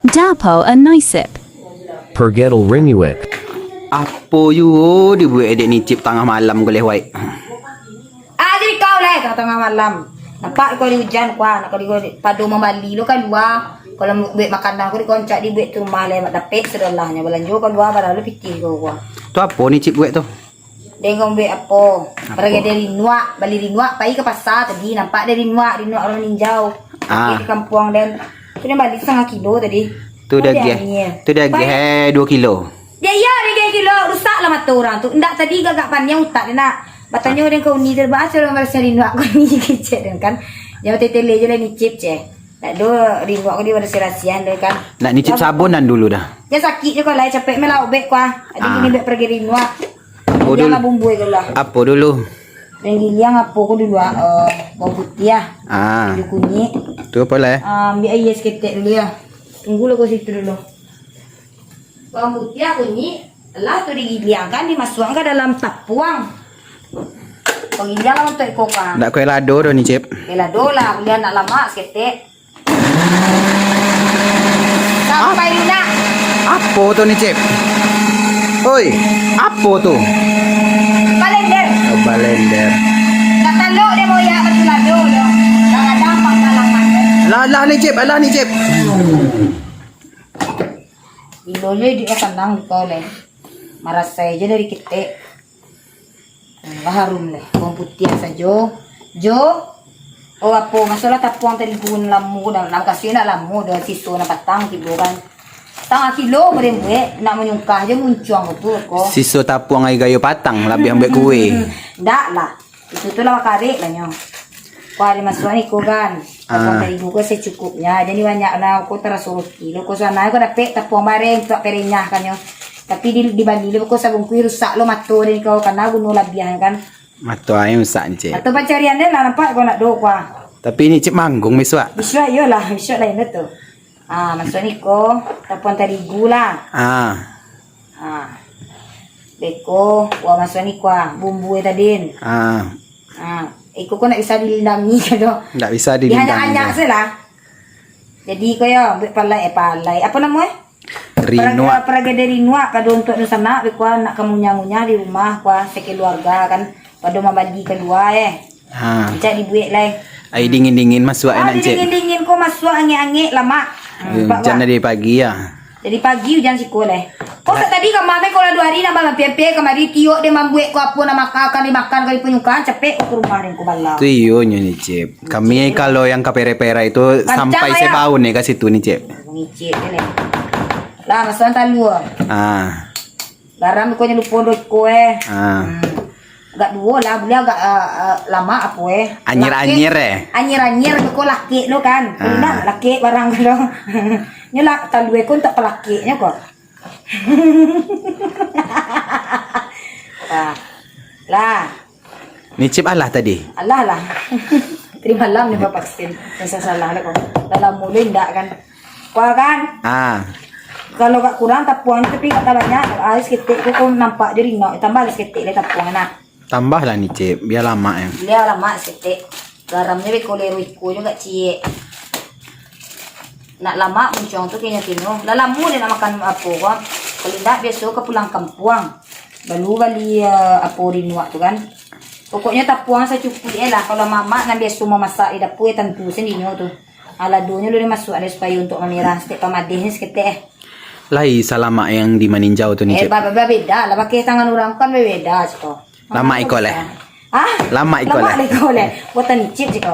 Dapo a Noisip. Pergetal Rinuik. Apa you dibuat adik ni cip tengah malam boleh wai. Jadi kau lah kau tengah malam. Nampak kau di hujan kuah, nak kau di padu membali lo kan luar. Kalau buat makanan kau di koncak di buat tu rumah lah mak dapet sedolahnya belanja kau luar pada lu fikir kau kuah. Tu apa ni cip buat tu? Dengong buat apa? Pergi dari Nuak, balik di Nuak, pergi ke pasar tadi nampak dari Nuak orang ninjau. Di kampung dan tu dia balik 1/2 kilo tadi. Tu daging. Tu daging 2 kilo. Ya dia kilo rusak lah mata orang tu. Ndak tadi gagak panjang utak dia nak. Batanya orang kau ni terbaca orang merasa rindu aku ni kecil dan kan. Jangan tele je lah ni chip je. Tak ada rindu aku dia pada serasian dia kan. Nak ni cip sabunan dulu dah. Dia sakit je kau lah capek melau bek kuah. Ada gini bek pergi rindu. Apa dulu? Jangan bumbu je lah. Apa dulu? Yang apa kau dulu bawang putih ah. Bawang kunyit. Tu apa lah? Ambil air seketik dulu ya. Tunggu lah kau situ dulu. Bawang putih kunyit. Lah tu digiliangkan dimasukkan ke dalam tapuang. Pengilang untuk ikutkan. Tak kuih lado dah ni cip. Kuih lado lah, boleh nak lama seketik. Sampai lunak. Apa tu ni cip? Oi, apa tu? Balender. Oh, balender. Nak taluk dia mau ya betul lado dia. Kadang-kadang pangkalangan. Lah ni cip, alah ni cip. Iloleh dia tenang kau leh. Marasai je dari ketik. Baharum leh. Bawang putih saja. Jo. Oh apa masalah tapuang tadi pun lamu dah nak kasih nak lamu dah sisa nak patang tiba kan. 1/2 kilo boleh buat nak menyungkah je muncuang betul kok. Sisa tapuang air gayo patang lebih ambil kuih. Ndak lah. Itu tu lah karek lah nyo. Kau ada masuk ni kau kan. Tapuang tadi kau secukupnya. Jadi banyak lah kau terasa kilo. Kau sana kau dapat tapuang bareng untuk perenyah kan nyo. Tapi di Bali lu kau sabun kuih rusak lo mato dan kau kena guna labian kan. Mato ayam rusak ni cip. Atau pencarian dia lah nampak kau nak do kuah. Tapi ni cip manggung besok. Besok iyalah, besok lain tu. Masuk ni kau tapuan terigu lah. Beko, wah masuk ni kuah bumbu tadi. Ikut kau nak bisa dilindangi kan? Tak bisa dilindangi. Dia hanya saja. Jadi kau ya buat palai. Apa namanya? Rinuak. Peraga dari nuak kado untuk nu sana kuah nak kemunya-munya di rumah kuah sekeluarga kan. Pada membagi kedua Cak dibuat lah. Air dingin-dingin masuk enak cip. Dingin-dingin kau masuk angin-angin lama. Hujan dari pagi ya. Jadi pagi hujan sikul Kau tadi kemarin kalau 2 hari nak bangun pian-pian kemari tiok dia membuat kau apa nak makan dimakan kali penyukaan capek ke rumah ni kau balau. Tu iyo ni cip. Kami kalau yang ke pera-pera itu sampai sebau ni ke situ ni cip. Ngicip ni. Lah masuk talu. Garam kau jangan lupa dot kau agak dua lah boleh agak lama apa Anyir-anyir Anyir-anyir kau laki lo kan. Nak laki barang lo. Ni lah talu kau tak pelaki-nya kau. Lah. Ni cip Allah tadi. Allah lah. Terima malam ni bapak sin. Saya salah lah kau. Dalam mulut ndak kan. Kau kan? Kalau gak kurang tapuang tapi gak banyak. Alis ketik kau nampak jadi nak tambah alis ketik le tapuang nak. Tambahlah ni cip biar lama ya. Biar lama ketik. Garamnya be kau leru ikut juga cie. Nak lama muncung tu kayaknya tino. Lalamu dia nak makan apa kau? Kalau tak biasa ke pulang kampung. Baru kali apa rinuak tu kan. Pokoknya tapuang saya cukup lah. Kalau mama nak biasa mau masak di dapur tentu sendiri tu. Aladonya lu masuk ada supaya untuk memirah setiap pamadihnya seketik Lai salama yang di maninjau tu ni cip. Beda lah pakai tangan orang kan beda cik. Lama ikut leh. Lama ikut leh. Lama ikut leh. Buatan ni cip cik.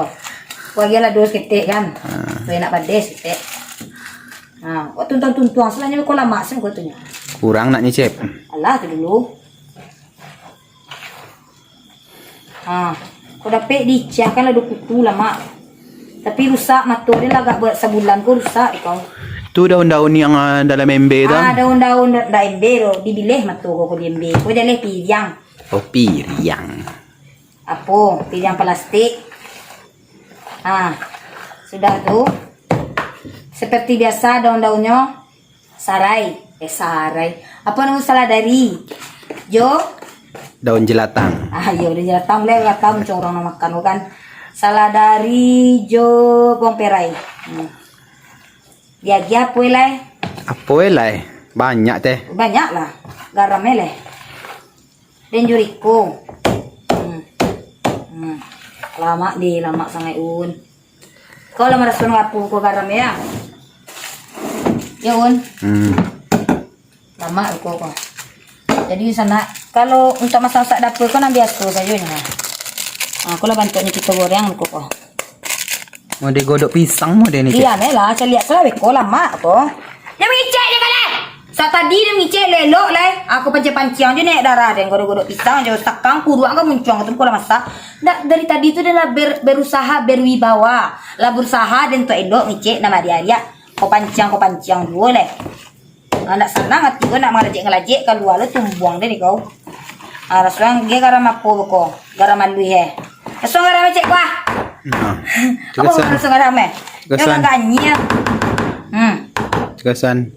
Wagi lah 2 seketik kan. Supaya nak padas seketik. Buat tuntang-tuntang sebenarnya kau lama sen kau tu nya. Kurang nak ni cip. Alah tu dulu. Kau dapat diciakan lah 2 kutu lama. Tapi rusak mata dia lah agak buat sebulan kau rusak kau. Tu daun-daun yang dalam ember tu. Daun-daun dah ember tu. Dibilih mata kau di ember. Kau jangan piriang. Oh piriang. Apa? Piriang plastik. Sudah tu. Seperti biasa daun-daunnya. Sarai. Sarai. Apa nama salah dari? Jo. Daun jelatang. Yo daun jelatang boleh jelatang macam orang nak makan kan. Salah dari jo bawang perai. Biagi apa lah? Apa lah? Banyak teh. Banyak lah. Garamnya lah. Dan juriko. Lama deh, lama sangat un. Kau lah merasun ngapu ko garamnya ya? Ya un. Lama ko. Jadi sana kalau untuk masak dapur kau nak biasa saja ni. Aku lah bantu ni kita goreng ko. Mau digodok pisang mau deh ni, Cip. Iya, melah. Saya lihat selalu ko lama ko. Dia mengicek je kan? Saat tadi dia mengicek lelok lah. Aku pancing-pancing je naik darah dan godok-godok pisang je takang kuruang kan muncung ketemu ko lah masak. Dari tadi tu dia lah berusaha berwibawa. Lah berusaha dan tu elok ngicek nama dia. Ko pancing dua lah. Nak senang hati ko nak ngelajek keluar lu tumbuang deh kau. Rasulullah dia garam apa ko? Garam malu he. Rasulullah garam cek kuah. Apa Rasulullah garam eh? Jangan ganyak. Cegasan.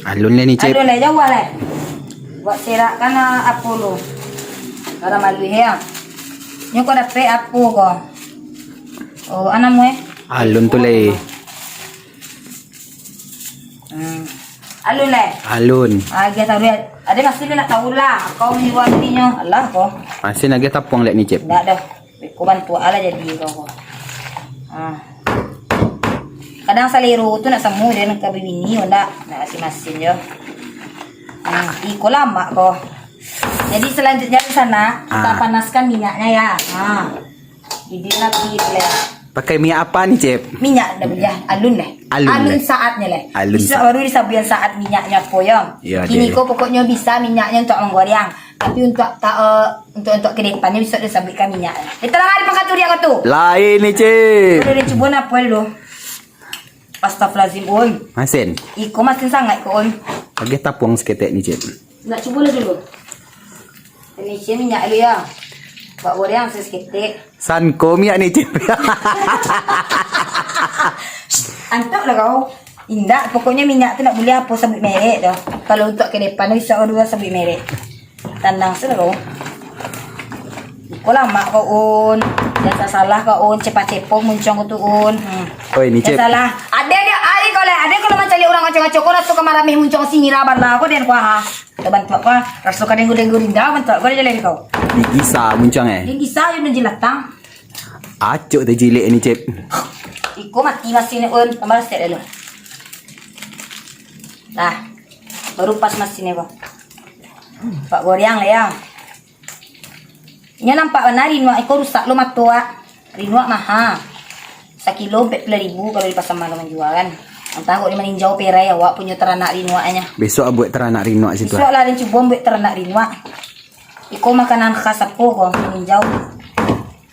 Alun ni, Cip. Alun lah jauh lah. Buat serak kan apa lu? Garam malu he. Ni ko dapat apa ko? Oh, anamu eh? Alun tu leh. Alun lah. Alun. Dia tahu dia. Ada masih dia nak tahu lah. Kau menjual dirinya. Allah kau. Masih nak tapuang lek ni, Cip. Tak dah. Kau bantu Allah jadi kau. Kadang saliru tu nak semu dia nak bini ndak nak masing-masing je. Iko lama kau. Jadi selanjutnya di sana kita panaskan minyaknya ya. Jadi lagi boleh. Pakai minyak apa ni, Cip? Minyak dah boleh. Alun lah. Alun saatnya lah. Alun bisa baru disabuin saat minyaknya poyong. Ya, Kini kau pokoknya bisa minyaknya untuk menggoreng. Tapi untuk ke depannya bisa disabitkan minyak. Kita lah ada pengkatur dia kau tu. Lain ni, Cip. Boleh dia cuba apa dulu? Astagfirullahaladzim on. Masin. Iko masin sangat ko on. Lagi tapuang seketek ni, Cip. Nak cuba lah dulu. Ini si minyak dulu ya. Buat goreng seketik. Sanko minyak ni, Cip. Antok lah kau. Indah, pokoknya minyak tu nak boleh apa sabit merek dah. Kalau untuk ke depan bisa dua sabit merek. Tandang sudah kau. Kau lama kau on. Jangan salah kau on. Cepat-cepat muncung kau tu on. Oi, ni, Cip. Jangan salah. Ada kalau macam orang ngacau-ngacau kau rasa kemaramih muncung sini raban lah. Kau dan kau ha. Kita bantu apa? Rasa kau denggu-denggu rindah. Bantu kau dia jalan kau. Digisa muncang eh. Dia kisah je nak jelatang. Acuk terjilik ni, Cip. Iko mati mesin ni on. Kamar set dulu. Nah. Baru pas mesin ni kau. Pak goreng lah ya. Nya nampak mana rinua iko rusak lo matua. Rinua mahal. Sekilo 40.000 kalau di pasar malam menjual kan. Entah kok di meninjau perai awak punya teranak rinuanya. Besok buat teranak rinua situ. Besok lah dan cuba buat teranak rinua. Iko makanan khas apa kok meninjau.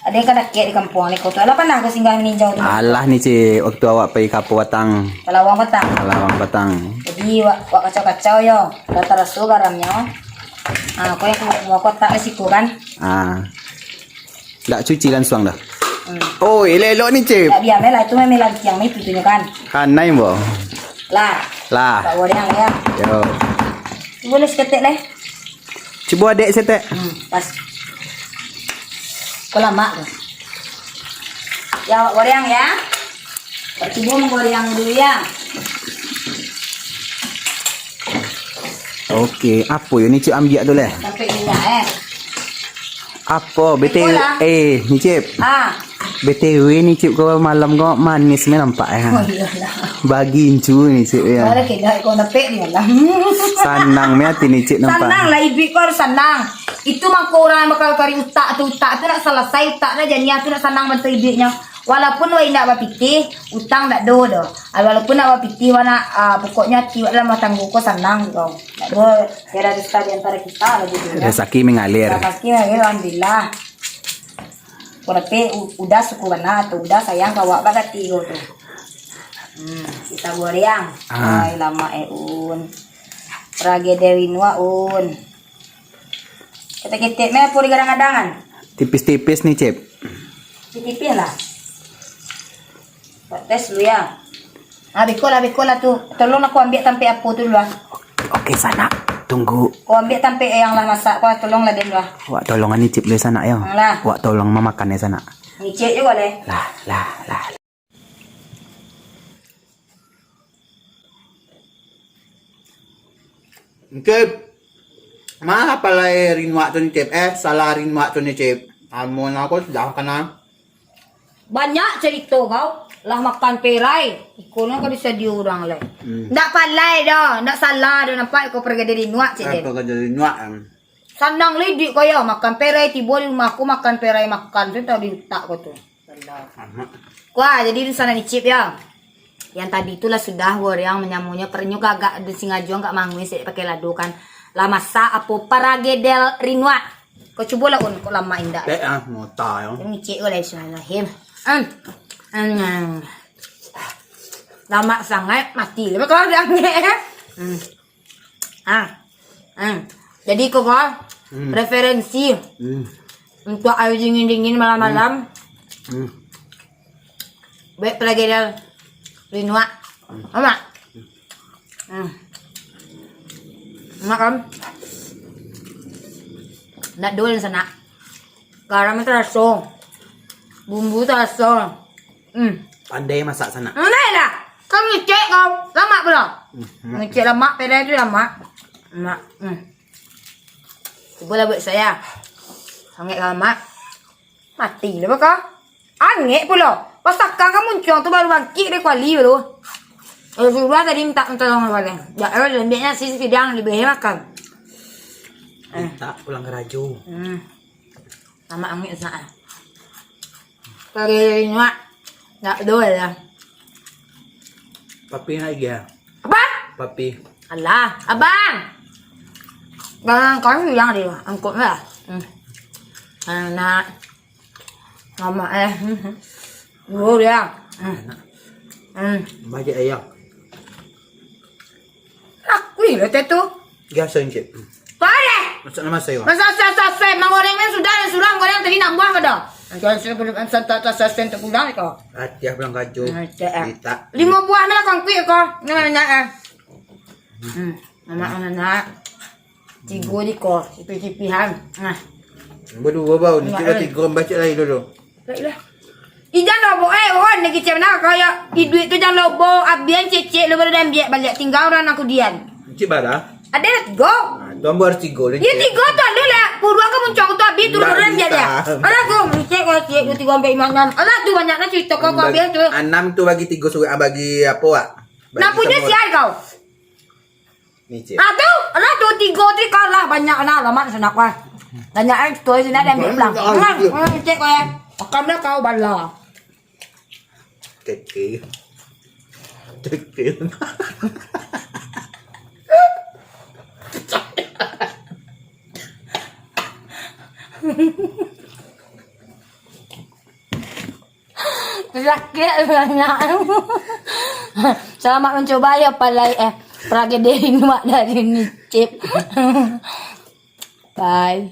Ada yang kada kiat di kampung ni kau tu. Ala pernah kau singgah meninjau tu. Alah ni, Cip, waktu awak pergi Kapo Batang. Kalawang petang. Kalawang Batang. Jadi wak kacau-kacau yo. Rata rasu garamnya. Kau yang mau kotak resiko kan? Tak cuci langsung dah. Oh, elok ni, Cip. Tak biar lah itu memang lagi yang itu punya kan. Kanai bo. Lah. Lah. Tak boleh ya. Yo. Boleh seketik lah. Cuba adek setek. Pas. Kau lama tu. Ya, goreng ya. Cuba menggoreng dulu ya. Okey, apa yo ni, Cip, ambil tu lah. Sampai minyak Apa? BTW ni, Cip. BTW ni, Cip, kau malam kau manis ni nampak Oh iyalah. Bagi incu ni, Cip ya. Mana kena kau napik ni lah. Sanang me hati ni, Cip, nampak. Sanang lah ibu kau harus sanang. Itu mangko orang bakal kari utak tu nak selesai utaknya jadinya tu nak sanang bantu ibunya. Walaupun wai nak bapiti, utang tak do dah. Walaupun nak bapiti mana pokoknya tiwak dalam tangguh kau sanang kau. Tak do tiada dusta di antara kita lagi tu. Rezeki mengalir. Rezeki mengalir alhamdulillah. Kau tapi udah suku mana tu udah sayang kau awak bagati kau tu. Kita goreng. Ai lama un. Rage Dewi Nua un. Ketek-ketek me puri gadang-gadangan. Tipis-tipis nih, Cip. Tipis lah. Tes dulu ya. Bikol lah tu. Tolong aku ambil tampe apa tu dulu lah. Okey, sana. Tunggu. Kau ambil tampe yang lah masak. Kau tolong lah dia dulu lah. Wak tolongan ni, Cip, le sana ya. Lah. Wak tolong memakan ya sana. Ni cik juga leh. Lah. Cip. Mana pala rinwa to ni Cip? Salah rinwa to ni Cip. Amo na ako, sudah ka na. Banyak cerita kau. Lah makan perai. Iko na kau bisa diurang lah. Ndak palai dah. Ndak salah dah nampak kau pergi dari nuak cik Apa dia. ka dari rinwa? Sandang lidik kau ya. Makan perai tiba di rumah aku makan perai makan. Tu tahu di otak kau tu. Salah. Wah, jadi di sana ni Cip ya. Yang tadi itulah sudah yang menyamunya pernyo agak ada singajo enggak mangis pakai lado kan. Lah masak apa paragedel rinwa. Kau coba lah kau lama indah. Mau tayo. Ini cik ko lang siya lahim. Lama sangat mati. Lepas kau dah Jadi kau referensi untuk air dingin-dingin malam-malam. Baik pelagi dah rinwa. Mama. Makan. Nak dulu sana. Garam terasa. Bumbu terasa. Pandai masak sana. Mana lah? Kau ngecek kau. Lama pula. Ngecek lama. Pada itu lama. Lama. Coba buat saya. Sangat lama. Mati lah kau. Angin pula. Pasakan kamu muncul tu baru bangkit dia kuali baru. Sudah tadi minta tolong apa dia. Ya, lembeknya sisi sidang lebih makan. Tak pulang ke Rajo. Sama angin sana. Pergi nak. Tak dua lah. Papi lagi ya. Apa? Papi. Alah, abang. Bang, kau yang dia. Angkut lah. Nak. Mama Dua dia. Baca ayam. Aku lah tu. Biasa Cip. Boleh. Masak nama saya. Masa saya mengorengnya sudah goreng tadi nak buang ke dah. Jangan saya belum saya tak pulang kau. Hati pulang ke Rajo. Kita. 5 buah nak kau kuih kau. Nak. Mama nak. Tiga di kau. Cipi-cipihan. Berdua bau ni kita tiga baca lagi dulu. Baiklah. Ijan lobo orang nak kicap nak kaya duit tu jangan lobo abian cecek lu baru dan biak balik tinggal orang aku dian. Cik bara. Ada let's go. Tuan baru tiga ni. Ya tiga tu ada lah. Purua kamu muncul tu habis turun orang biak dia. Ada aku cek kau cek tu 3 sampai 5 6. Alah tu banyak nak cerita kau biar tu. 6 tu bagi 3 surat bagi apa wak? Nak punya sial kau. Ni Cik. Tu. Alah tu 3 tu kalah banyak nak lama sana kau. Banyak tu sini ada ambil pulang. Cek kau ya. Makamlah kau bala. Kekil. Sakit banyak. Selamat mencoba ya palai tragedi mak dari ni Cip. Bye.